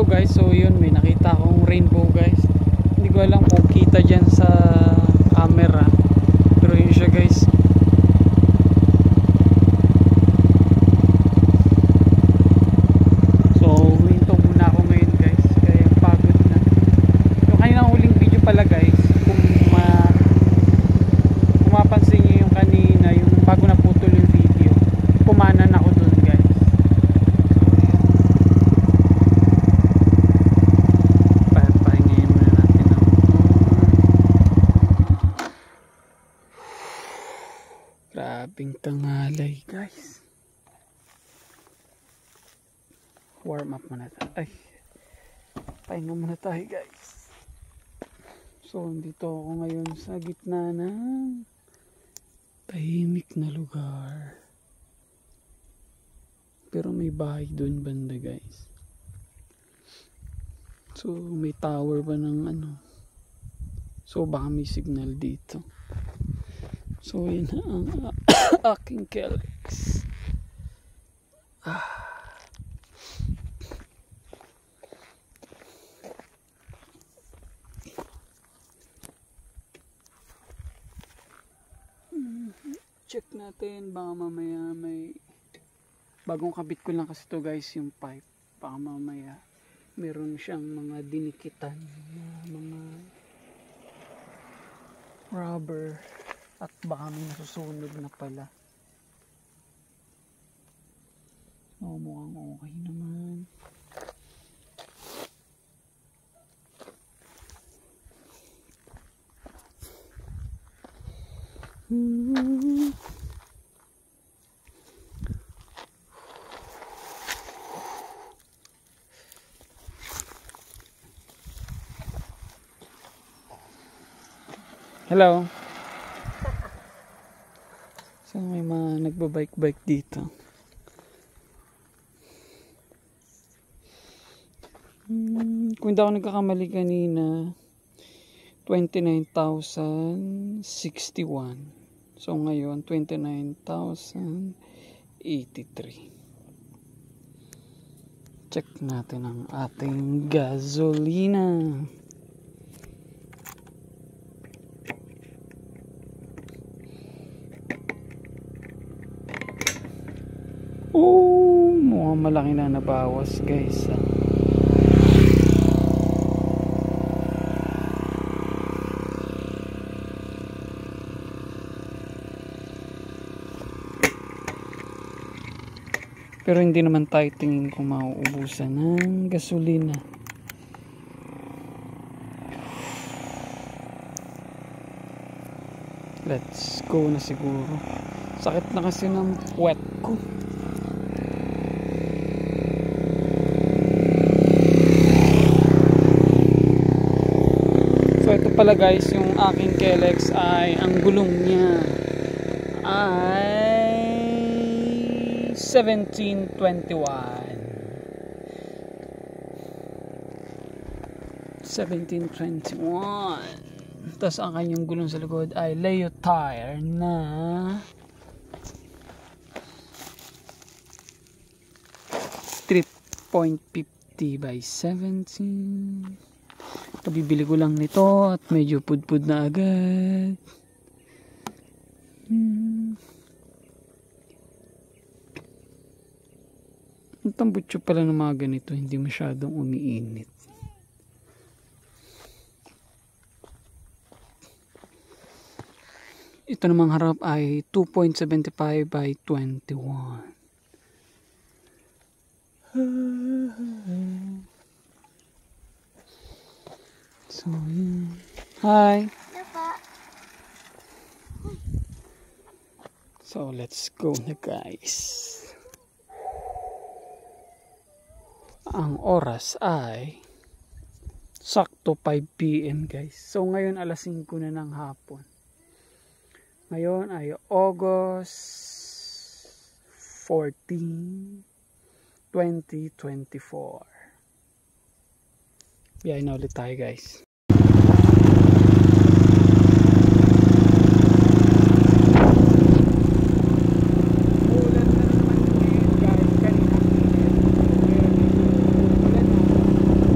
guys, so yun, may nakita akong rainbow guys. Hindi ko alam kung kita dyan sa camera, pero yun siya guys. So hinto muna ako ngayon guys, kaya pagod na. Yung kaninang huling video pala guys, kung mapansin nyo yung kanina, yung bago na putol yung video, pumanan ako dun guys. Pahingayin muna natin ang grabing tangalay guys. Warm up muna tayo. Ay, pahinga muna tayo guys. So dito ako ngayon sa gitna ng tahimik na lugar, pero may bahay doon banda guys. So may tower pa ng ano, so baka may signal dito. So yun ang aking Kelex. Check natin, baka mamaya may bagong kabit ko lang kasi to guys, yung pipe. Baka mamaya meron siyang mga dinikitan na mga rubber at baka may nasusunog na pala. So mukhang okay naman. Hello. So may mga nagbabike-bike dito. Kung hindi ako nagkakamali kanina, 29,061. So ngayon 29,083. Check natin ang ating gasolina. Oh, mukhang malaki na nabawas guys. Pero hindi naman tayo tingin kung mauubusan ng gasolina. Let's go na siguro. Sakit na kasi ng puwet ko. So ito pala guys, yung aking Kelex ay ang gulong niya ay 1721. Tapos ang kanyang gulong sa likod ay Leo tire na 3.50 by 17. Kabibili ko lang nito at medyo pudpud na agad. Ang tambutso pala ng mga ganito, hindi masyadong umiinit. Ito namang harap ay 2.75 by 21. So, yun. Hi! So, let's go na guys. Ang oras ay sakto 5 PM guys. So ngayon alas 5 na ng hapon. Ngayon ay August 14, 2024. Biyahe na ulit tayo guys. Ulan na naman ngayon guys. Kanina meron ulan na. So ito pala guys yung aking Kelex ay ang gulong niya ay 1721. 1721.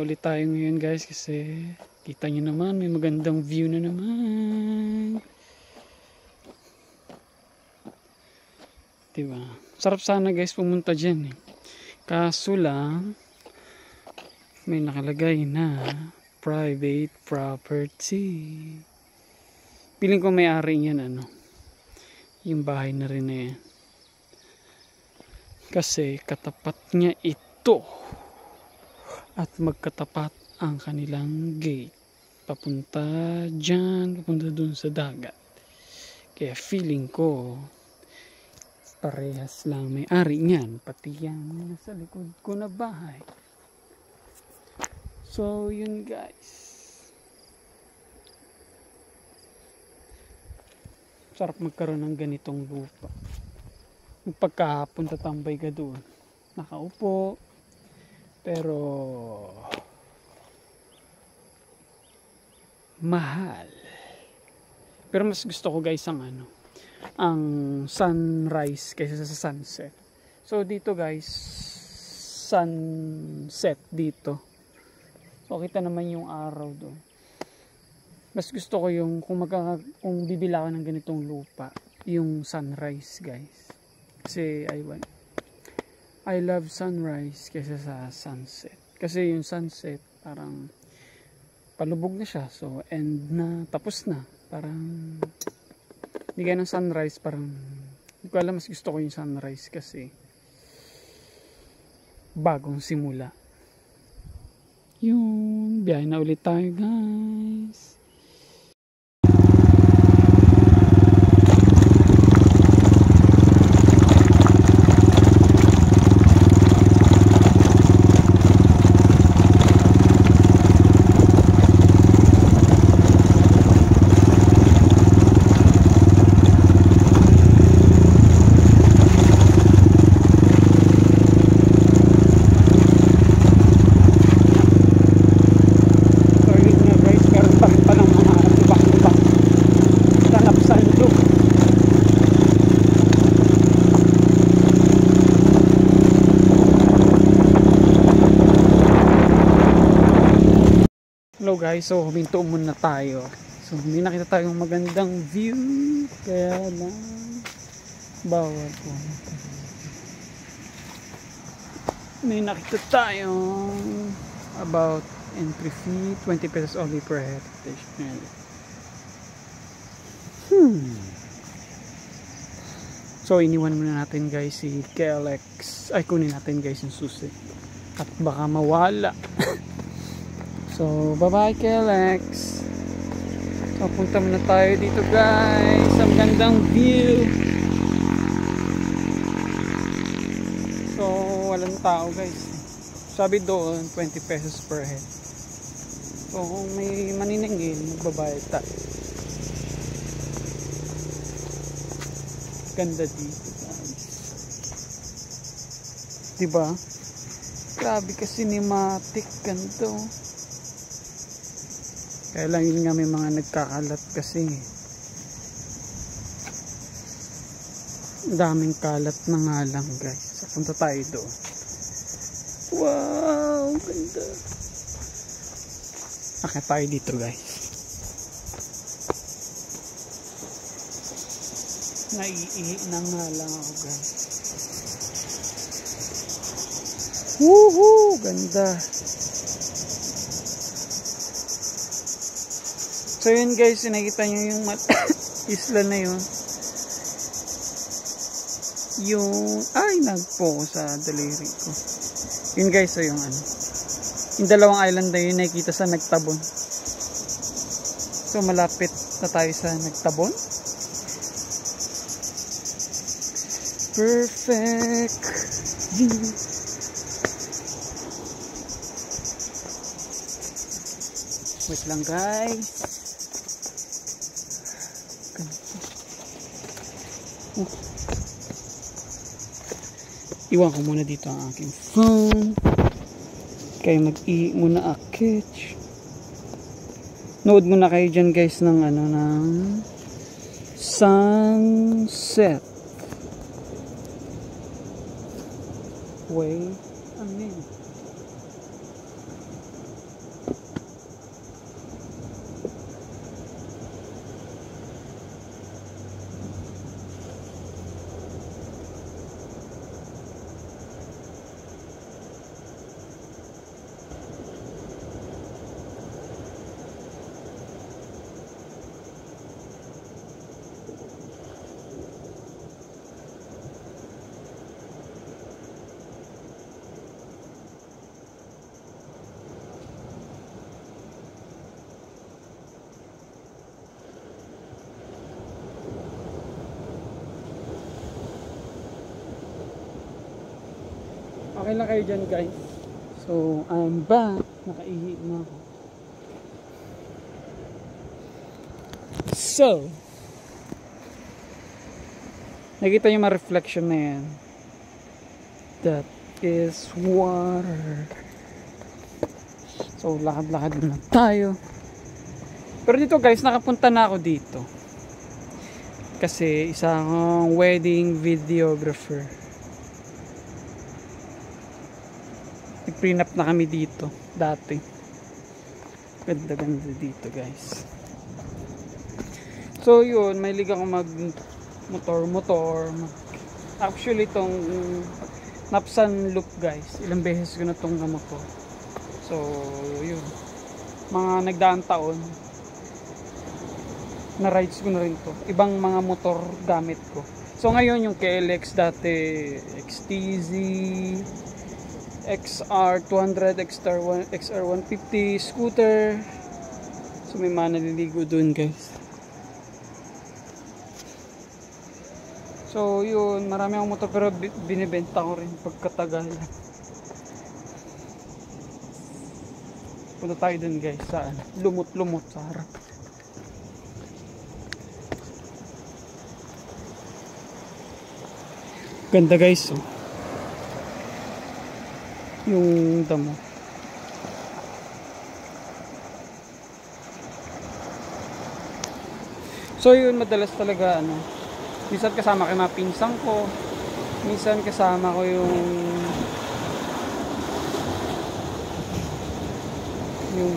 na ulit tayo ngayon guys kasi kita nyo naman may magandang view na naman. Diba? Sarap sana guys pumunta dyan eh. Kaso lang may nakalagay na private property. Piling ko may-ari niyan ano. Yung bahay na rin na yan. Kasi katapat niya ito. At magkatapat ang kanilang gate. Papunta dyan, papunta dun sa dagat. Kaya feeling ko parehas lang may-ari niyan. Pati yan nasa likod ko na bahay. So yun guys. Sarap magkaroon ng ganitong lupa. Pagkahapon tatambay ka doon. Nakaupo. Pero mahal. Pero mas gusto ko guys ang sunrise kaysa sa sunset. So dito guys, sunset dito. So kita naman yung araw doon. Mas gusto ko yung kung bibila ka ng ganitong lupa, yung sunrise guys. Kasi I love sunrise kaysa sa sunset. Kasi yung sunset parang palubog na siya. So end na, tapos na. Parang hindi gaya ng sunrise, parang hindi ko alam, mas gusto ko yung sunrise kasi bagong simula. Yun, biyahe na ulit tayo guys. Hello guys, so huminto muna tayo. So may nakita tayong magandang view. Kaya lang bawal po. May nakita tayong about entry fee 20 pesos only per head. So iniwan muna natin guys si KLX. Ay kunin natin guys yung susi. At baka mawala. So, bye-bye KLX. So, punta muna tayo dito guys. Ang gandang view. So, walang tao guys. Sabi doon, 20 pesos per head. So, kung may maniningil, magbabayad tayo. Ganda dito guys. Diba? Grabe ka cinematic. Ganito. Kaya lang yun nga may mga nagkakalat kasi daming kalat na nga lang guys. So, punta tayo doon. Wow, ganda. Akit tayo dito guys. Naiihi na nga lang ako guys. Woohoo, ganda. So yun guys, nakita nyo yung isla na yun. Yung, ay nagpo sa daliri ko. Yun guys, so yung yung dalawang island na yun nakikita sa Nagtabon. So malapit na tayo sa Nagtabon. Perfect view. Wait lang guys. Iwan ko muna dito ang aking phone. Kaya mag-i muna akit. Nood muna kayo dyan guys ng ng sunset. Wait a minute. Okay lang kayo dyan guys. So I'm back. Nakaihi na ako. So nakita nyo mga reflection na yan. That is water. So lakad-lakad na tayo. Pero dito guys, nakapunta na ako dito. Kasi isang wedding videographer. Nag-prenup na kami dito dati. Ganda-ganda dito guys. So yun, may liga akong mag motor. Actually itong Napsan Loop guys, ilang beses ko na itong namotor. So yun, mga nagdaang taon na rides ko na rin to. Ibang mga motor gamit ko. So ngayon yung KLX dati, XTZ, XR200, XR150, scooter. So may mga naliligo dun guys. So yun, marami akong motor pero binibenta ko rin pagkatagal. Punta tayo dun guys, saan? Lumot-lumot sa harap. Ganda guys, oh. Yung damo. So yun, madalas talaga minsan kasama ko yung mga pinsang ko, minsan kasama ko yung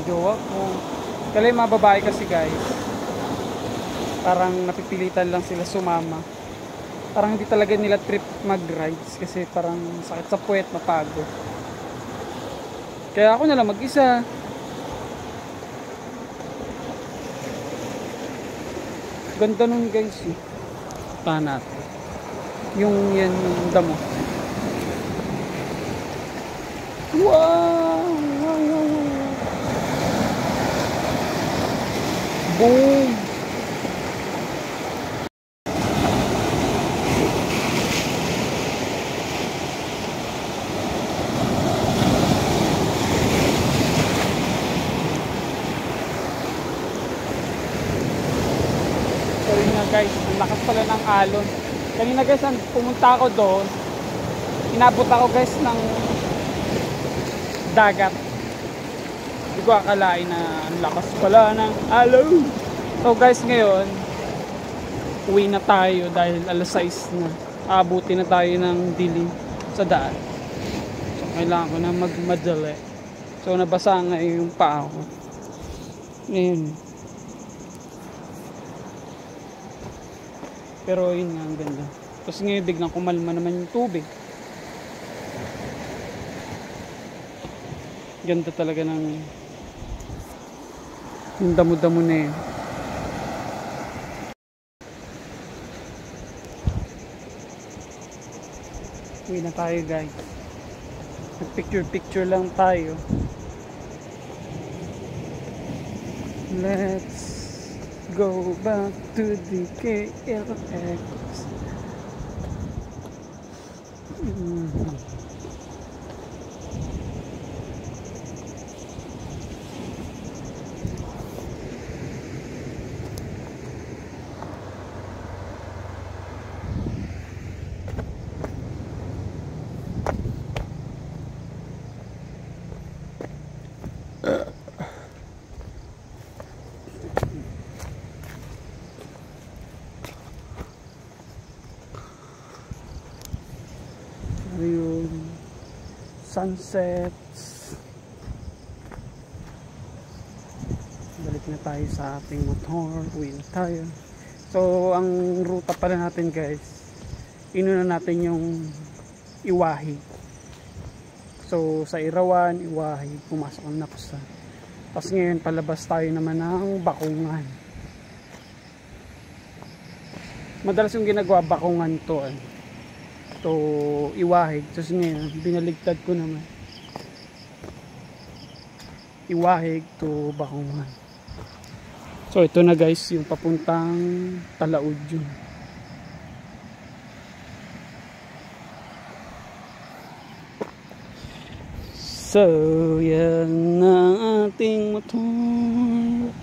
jowa ko. Kaya yung mga babae kasi guys, parang napipilitan lang sila sumama. Parang hindi talaga nila trip mag-rides kasi parang sakit sa puwet, mapagod. Kaya ako na lang mag-isa. Ganda nun guys eh. Pahan natin. Yung yan, yung damo. Wow! Boom! Guys, ang lakas pala ng alon. Kanina guys, pumunta ako doon, inabot ako guys ng dagat. Hindi ko akalain na ang lakas pala ng alon. So guys, ngayon uwi na tayo dahil alas 6 na. Aabuti na tayo ng dilim sa daan. So kailangan ko na magmadali. So nabasa nga yung paa ko. Ngayon, pero yun nga, ang ganda. Tapos ngayon biglang kumalma naman yung tubig. Ganda talaga ng yung damo-damo na yun. Uwi na tayo guys. Nag-picture lang tayo. Let's go back to the KLX. Ayun, sunsets. Balik na tayo sa ating motor. Uwi na tayo. So ang ruta pala natin guys, inuna natin yung Iwahi. So sa Irawan, Iwahi, pumasok ang Napsan. Tapos ngayon palabas tayo naman ng Bakungan. Madalas yung ginagawa Bakungan to Iwahi. Tapos ngayon binaligtad ko naman Iwahi to Bakungan. So ito na guys yung papuntang Talaud yun. So, yan ang ating motor.